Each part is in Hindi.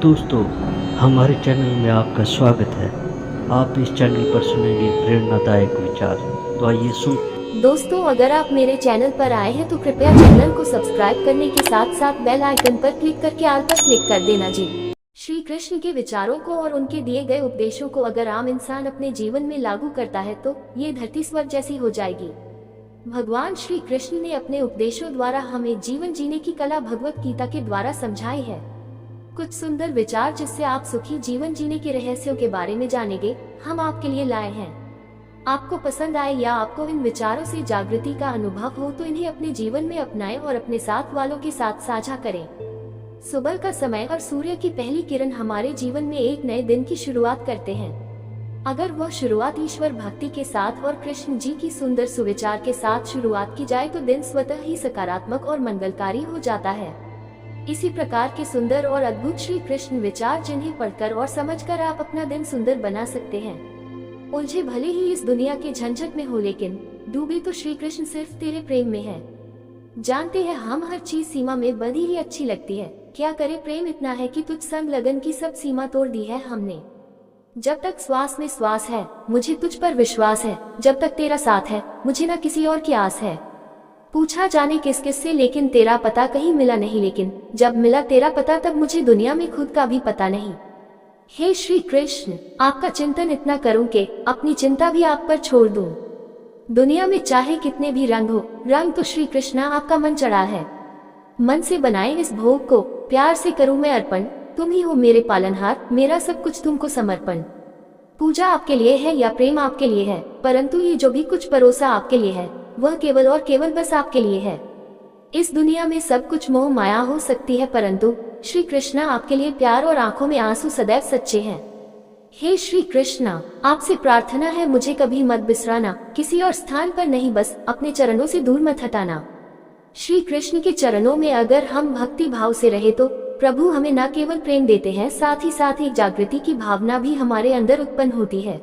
दोस्तों, हमारे चैनल में आपका स्वागत है। आप इस चैनल पर सुनेंगे प्रेरणादायक विचार। तो आइए सुन। दोस्तों, अगर आप मेरे चैनल पर आए हैं तो कृपया चैनल को सब्सक्राइब करने के साथ साथ बेल आइकन पर क्लिक करके ऑल पर क्लिक कर देना जी। श्री कृष्ण के विचारों को और उनके दिए गए उपदेशों को अगर आम इंसान अपने जीवन में लागू करता है तो ये धरती स्वर्ग जैसी हो जाएगी। भगवान श्री कृष्ण ने अपने उपदेशों द्वारा हमें जीवन जीने की कला भगवत गीता के द्वारा समझाई है। कुछ सुंदर विचार जिससे आप सुखी जीवन जीने के रहस्यों के बारे में जानेंगे, हम आपके लिए लाए हैं। आपको पसंद आए या आपको इन विचारों से जागृति का अनुभव हो तो इन्हें अपने जीवन में अपनाएं और अपने साथ वालों के साथ साझा करें। सुबह का समय और सूर्य की पहली किरण हमारे जीवन में एक नए दिन की शुरुआत करते हैं। अगर वह शुरुआत ईश्वर भक्ति के साथ और कृष्ण जी की सुंदर सुविचार के साथ शुरुआत की जाए तो दिन स्वतः ही सकारात्मक और मंगलकारी हो जाता है। इसी प्रकार के सुंदर और अद्भुत श्री कृष्ण विचार जिन्हें पढ़कर और समझकर आप अपना दिन सुंदर बना सकते हैं। उलझे भले ही इस दुनिया के झंझट में हो, लेकिन डूबे तो श्री कृष्ण सिर्फ तेरे प्रेम में है। जानते हैं हम हर चीज सीमा में बंधी ही अच्छी लगती है, क्या करे प्रेम इतना है कि तुझ संग लगन की सब सीमा तोड़ दी है हमने। जब तक श्वास में श्वास है मुझे तुझ पर विश्वास है, जब तक तेरा साथ है मुझे न किसी और की आस है। पूछा जाने किस किस से लेकिन तेरा पता कहीं मिला नहीं, लेकिन जब मिला तेरा पता तब मुझे दुनिया में खुद का भी पता नहीं। हे श्री कृष्ण, आपका चिंतन इतना करूं कि अपनी चिंता भी आप पर छोड़ दूं। दुनिया में चाहे कितने भी रंग हो, रंग तो श्री कृष्ण आपका मन चढ़ा है। मन से बनाए इस भोग को प्यार से करूं मैं अर्पण, तुम ही हो मेरे पालनहार, मेरा सब कुछ तुमको समर्पण। पूजा आपके लिए है या प्रेम आपके लिए है, परंतु ये जो भी कुछ परोसा आपके लिए है वह केवल और केवल बस आपके लिए है। इस दुनिया में सब कुछ मोह माया हो सकती है, परंतु श्री कृष्ण आपके लिए प्यार और आंखों में आंसू सदैव सच्चे हैं। हे श्री कृष्ण, आपसे प्रार्थना है मुझे कभी मत बिसराना, किसी और स्थान पर नहीं, बस अपने चरणों से दूर मत हटाना। श्री कृष्ण के चरणों में अगर हम भक्ति भाव से रहे तो प्रभु हमें न केवल प्रेम देते हैं, साथ ही एक जागृति की भावना भी हमारे अंदर उत्पन्न होती है।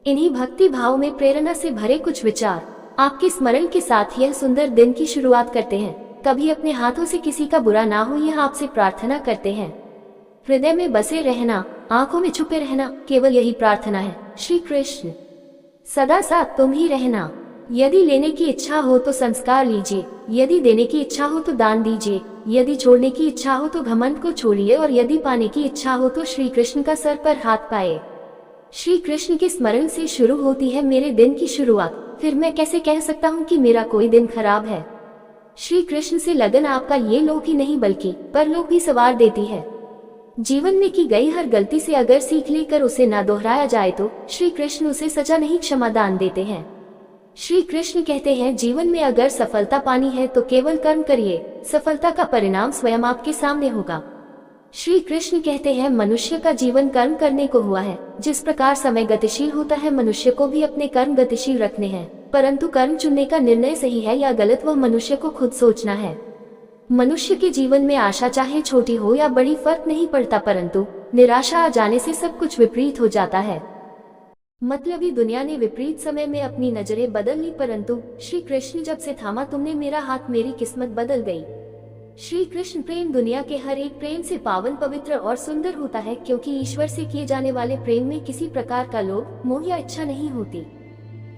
इन्हीं भक्ति भाव में प्रेरणा से भरे कुछ विचार आपके स्मरण के साथ यह सुंदर दिन की शुरुआत करते हैं। कभी अपने हाथों से किसी का बुरा ना हो, यह आपसे प्रार्थना करते हैं। हृदय में बसे रहना, आंखों में छुपे रहना, केवल यही प्रार्थना है। श्री कृष्ण सदा साथ तुम ही रहना। यदि लेने की इच्छा हो तो संस्कार लीजिए, यदि देने की इच्छा हो तो दान दीजिए, यदि छोड़ने की इच्छा हो तो घमंड को छोड़िए, और यदि पाने की इच्छा हो तो श्री कृष्ण का सर पर हाथ पाए। श्री कृष्ण के स्मरण से शुरू होती है मेरे दिन की शुरुआत, फिर मैं कैसे कह सकता हूँ कि मेरा कोई दिन खराब है। श्री कृष्ण से लगन आपका ये लोक ही नहीं बल्कि परलोक भी सवार देती है। जीवन में की गई हर गलती से अगर सीख लेकर उसे ना दोहराया जाए तो श्री कृष्ण उसे सजा नहीं क्षमा दान देते हैं। श्री कृष्ण कहते हैं जीवन में अगर सफलता पानी है तो केवल कर्म करिए, सफलता का परिणाम स्वयं आपके सामने होगा। श्री कृष्ण कहते हैं मनुष्य का जीवन कर्म करने को हुआ है। जिस प्रकार समय गतिशील होता है मनुष्य को भी अपने कर्म गतिशील रखने हैं, परंतु कर्म चुनने का निर्णय सही है या गलत वह मनुष्य को खुद सोचना है। मनुष्य के जीवन में आशा चाहे छोटी हो या बड़ी फर्क नहीं पड़ता, परंतु निराशा आ जाने से सब कुछ विपरीत हो जाता है। मतलबी दुनिया ने विपरीत समय में अपनी नजरें बदल ली, परंतु श्री कृष्ण जब से थामा तुमने मेरा हाथ मेरी किस्मत बदल गई। श्री कृष्ण प्रेम दुनिया के हर एक प्रेम से पावन पवित्र और सुंदर होता है, क्योंकि ईश्वर से किए जाने वाले प्रेम में किसी प्रकार का लोभ मोह या इच्छा नहीं होती।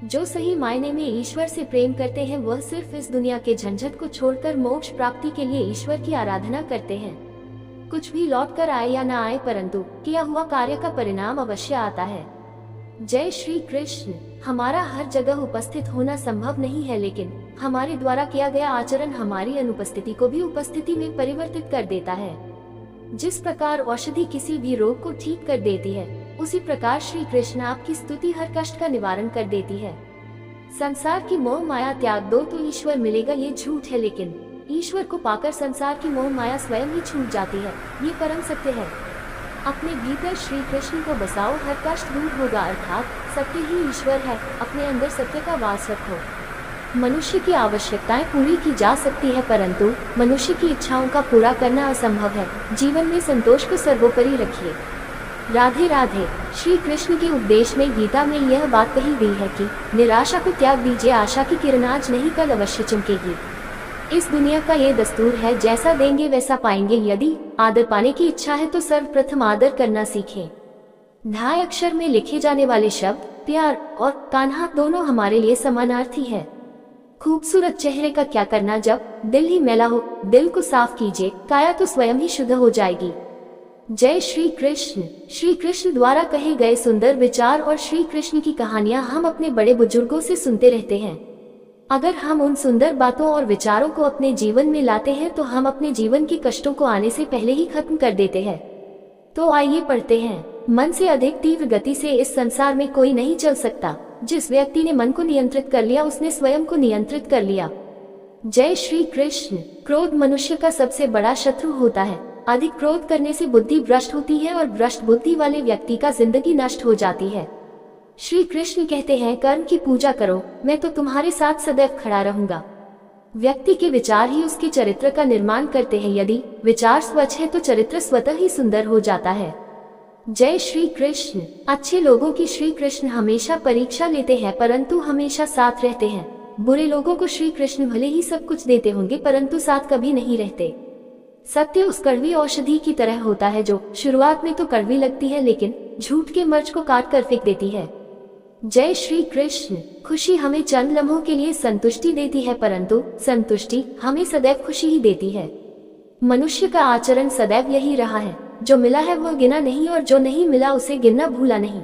जो सही मायने में ईश्वर से प्रेम करते हैं वह सिर्फ इस दुनिया के झंझट को छोड़कर मोक्ष प्राप्ति के लिए ईश्वर की आराधना करते हैं। कुछ भी लौट कर आए या ना आए, परंतु किया हुआ कार्य का परिणाम अवश्य आता है। जय श्री कृष्ण। हमारा हर जगह उपस्थित होना संभव नहीं है, लेकिन हमारे द्वारा किया गया आचरण हमारी अनुपस्थिति को भी उपस्थिति में परिवर्तित कर देता है। जिस प्रकार औषधि किसी भी रोग को ठीक कर देती है, उसी प्रकार श्री कृष्ण आपकी स्तुति हर कष्ट का निवारण कर देती है। संसार की मोह माया त्याग दो तो ईश्वर मिलेगा, ये झूठ है, लेकिन ईश्वर को पाकर संसार की मोह माया स्वयं ही छूट जाती है, ये परम सत्य है। अपने भीतर श्री कृष्ण को बसाओ, हर कष्ट दूर होगा, अर्थात सत्य ही ईश्वर है। अपने अंदर सत्य का वास रखो। मनुष्य की आवश्यकताएं पूरी की जा सकती है, परंतु मनुष्य की इच्छाओं का पूरा करना असंभव है। जीवन में संतोष को सर्वोपरि रखिए। राधे राधे। श्री कृष्ण के उपदेश में गीता में यह बात कही गई है कि निराशा को त्याग दीजिए, आशा की किरण आज नहीं कल अवश्य चमकेगी। इस दुनिया का ये दस्तूर है, जैसा देंगे वैसा पाएंगे। यदि आदर पाने की इच्छा है तो सर्वप्रथम आदर करना सीखें। ढाई अक्षर में लिखे जाने वाले शब्द प्यार और कान्हा दोनों हमारे लिए समानार्थी है। खूबसूरत चेहरे का क्या करना जब दिल ही मैला हो। दिल को साफ कीजिए, काया तो स्वयं ही शुद्ध हो जाएगी। जय श्री कृष्ण। श्री कृष्ण द्वारा कहे गए सुंदर विचार और श्री कृष्ण की कहानियां हम अपने बड़े बुजुर्गों से सुनते रहते हैं। अगर हम उन सुंदर बातों और विचारों को अपने जीवन में लाते हैं तो हम अपने जीवन के कष्टों को आने से पहले ही खत्म कर देते हैं। तो आइए पढ़ते हैं। मन से अधिक तीव्र गति से इस संसार में कोई नहीं चल सकता। जिस व्यक्ति ने मन को नियंत्रित कर लिया उसने स्वयं को नियंत्रित कर लिया। जय श्री कृष्ण। क्रोध मनुष्य का सबसे बड़ा शत्रु होता है। अधिक क्रोध करने से बुद्धि भ्रष्ट होती है और भ्रष्ट बुद्धि वाले व्यक्ति का जिंदगी नष्ट हो जाती है। श्री कृष्ण कहते हैं, कर्म की पूजा करो, मैं तो तुम्हारे साथ सदैव खड़ा रहूंगा। व्यक्ति के विचार ही उसके चरित्र का निर्माण करते हैं। यदि विचार स्वच्छ है तो चरित्र स्वतः ही सुंदर हो जाता है। जय श्री कृष्ण। अच्छे लोगों की श्री कृष्ण हमेशा परीक्षा लेते हैं परंतु हमेशा साथ रहते हैं। बुरे लोगों को श्री कृष्ण भले ही सब कुछ देते होंगे परंतु साथ कभी नहीं रहते। सत्य उस कड़वी औषधि की तरह होता है जो शुरुआत में तो कड़वी लगती है लेकिन झूठ के मर्च को काट कर फेंक देती है। जय श्री कृष्ण। खुशी हमें चंद लम्हों के लिए संतुष्टि देती है परंतु संतुष्टि हमें सदैव खुशी ही देती है। मनुष्य का आचरण सदैव यही रहा है, जो मिला है वो गिना नहीं और जो नहीं मिला उसे गिनना भूला नहीं।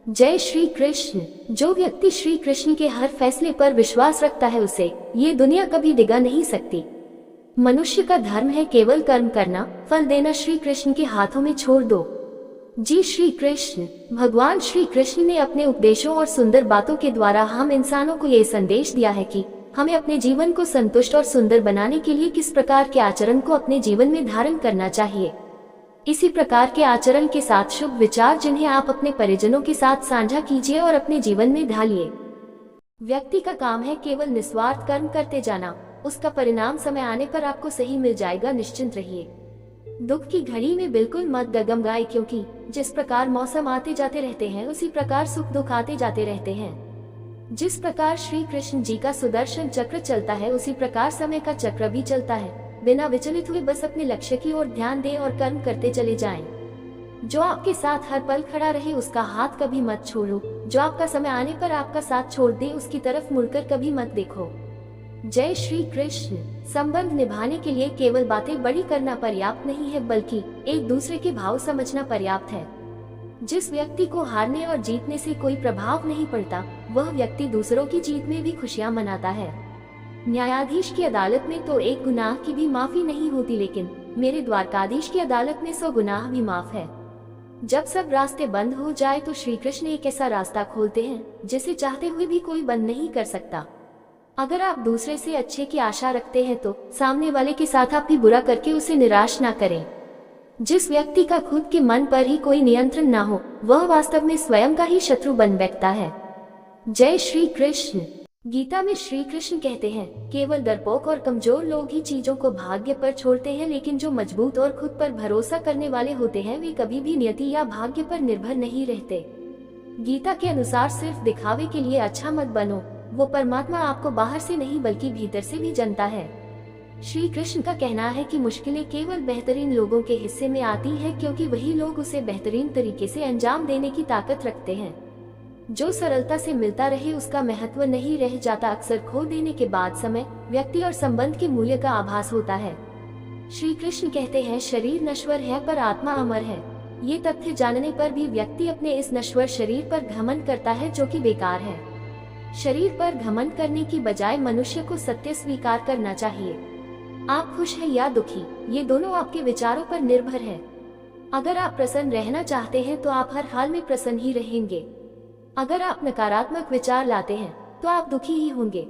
जय श्री कृष्ण। जो व्यक्ति श्री कृष्ण के हर फैसले पर विश्वास रखता है उसे ये दुनिया कभी डिगा नहीं सकती। मनुष्य का धर्म है केवल कर्म करना, फल देना श्री कृष्ण के हाथों में छोड़ दो। जी श्री कृष्ण। भगवान श्री कृष्ण ने अपने उपदेशों और सुंदर बातों के द्वारा हम इंसानों को ये संदेश दिया है कि हमें अपने जीवन को संतुष्ट और सुंदर बनाने के लिए किस प्रकार के आचरण को अपने जीवन में धारण करना चाहिए। इसी प्रकार के आचरण के साथ शुभ विचार जिन्हें आप अपने परिजनों के साथ साझा कीजिए और अपने जीवन में ढालिए। व्यक्ति का काम है केवल निस्वार्थ कर्म करते जाना, उसका परिणाम समय आने पर आपको सही मिल जाएगा, निश्चिंत रहिए। दुख की घड़ी में बिल्कुल मत डगमगाए, क्योंकि जिस प्रकार मौसम आते जाते रहते हैं उसी प्रकार सुख दुख आते जाते रहते हैं। जिस प्रकार श्री कृष्ण जी का सुदर्शन चक्र चलता है उसी प्रकार समय का चक्र भी चलता है। बिना विचलित हुए बस अपने लक्ष्य की ओर ध्यान दें और कर्म करते चले जाएं। जो आपके साथ हर पल खड़ा रहे उसका हाथ कभी मत छोड़ो। जो आपका समय आने पर आपका साथ छोड़ दे उसकी तरफ मुड़कर कभी मत देखो। जय श्री कृष्ण। संबंध निभाने के लिए केवल बातें बड़ी करना पर्याप्त नहीं है बल्कि एक दूसरे के भाव समझना पर्याप्त है। जिस व्यक्ति को हारने और जीतने से कोई प्रभाव नहीं पड़ता वह व्यक्ति दूसरों की जीत में भी खुशियां मनाता है। न्यायाधीश की अदालत में तो एक गुनाह की भी माफी नहीं होती, लेकिन मेरे द्वारकाधीश की अदालत में 100 गुनाह भी माफ है। जब सब रास्ते बंद हो जाए तो श्री कृष्ण एक ऐसा रास्ता खोलते हैं जिसे चाहते हुए भी कोई बंद नहीं कर सकता। अगर आप दूसरे से अच्छे की आशा रखते हैं तो सामने वाले के साथ आप भी बुरा करके उसे निराश ना करें। जिस व्यक्ति का खुद के मन पर ही कोई नियंत्रण ना हो वह वास्तव में स्वयं का ही शत्रु बन बैठता है। जय श्री कृष्ण। गीता में श्री कृष्ण कहते हैं, केवल डरपोक और कमजोर लोग ही चीजों को भाग्य पर छोड़ते हैं, लेकिन जो मजबूत और खुद पर भरोसा करने वाले होते हैं वे कभी भी नियति या भाग्य पर निर्भर नहीं रहते। गीता के अनुसार सिर्फ दिखावे के लिए अच्छा मत बनो, वो परमात्मा आपको बाहर से नहीं बल्कि भीतर से भी जानता है। श्री कृष्ण का कहना है कि मुश्किलें केवल बेहतरीन लोगों के हिस्से में आती है, क्योंकि वही लोग उसे बेहतरीन तरीके से अंजाम देने की ताकत रखते हैं। जो सरलता से मिलता रहे उसका महत्व नहीं रह जाता। अक्सर खो देने के बाद समय, व्यक्ति और संबंध के मूल्य का आभास होता है। श्री कृष्ण कहते हैं, शरीर नश्वर है पर आत्मा अमर है। ये तथ्य जानने पर भी व्यक्ति अपने इस नश्वर शरीर पर घमंड करता है जो कि बेकार है। शरीर पर घमंड करने की बजाय मनुष्य को सत्य स्वीकार करना चाहिए। आप खुश हैं या दुखी, ये दोनों आपके विचारों पर निर्भर है। अगर आप प्रसन्न रहना चाहते हैं तो आप हर हाल में प्रसन्न ही रहेंगे। अगर आप नकारात्मक विचार लाते हैं तो आप दुखी ही होंगे।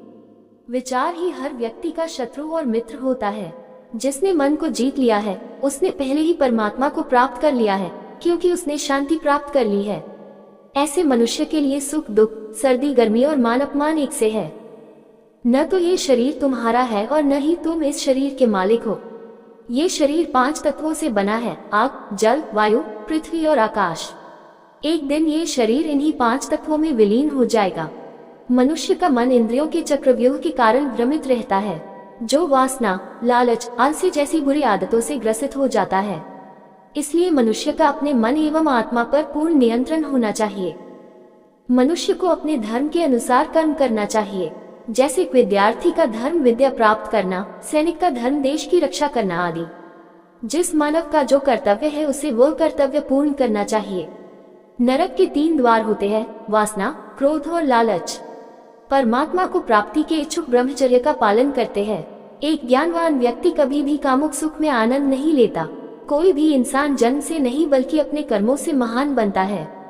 विचार ही हर व्यक्ति का शत्रु और मित्र होता है। जिसने मन को जीत लिया है उसने पहले ही परमात्मा को प्राप्त कर लिया है, क्योंकि उसने शांति प्राप्त कर ली है। ऐसे मनुष्य के लिए सुख दुख, सर्दी गर्मी और मान अपमान एक से है। न तो ये शरीर तुम्हारा है और न ही तुम इस शरीर के मालिक हो। ये शरीर 5 तत्वों से बना है, आग, जल, वायु, पृथ्वी और आकाश। एक दिन ये शरीर इन्हीं 5 तत्वों में विलीन हो जाएगा। मनुष्य का मन इंद्रियों के चक्रव्यूह के कारण भ्रमित रहता है। जो वासना, लालच, आलस्य जैसी बुरी आदतों से ग्रसित हो जाता है। इसलिए मनुष्य का अपने मन एवं आत्मा पर पूर्ण नियंत्रण होना चाहिए। मनुष्य को अपने धर्म के अनुसार कर्म करना चाहिए। जैसे विद्यार्थी का धर्म विद्या प्राप्त करना, सैनिक का धर्म देश की रक्षा करना आदि। जिस मानव का जो कर्तव्य है उसे वो कर्तव्य पूर्ण करना चाहिए। नरक के 3 द्वार होते हैं, वासना, क्रोध और लालच। परमात्मा को प्राप्ति के इच्छुक ब्रह्मचर्य का पालन करते हैं। एक ज्ञानवान व्यक्ति कभी भी कामुक सुख में आनंद नहीं लेता। कोई भी इंसान जन्म से नहीं बल्कि अपने कर्मों से महान बनता है।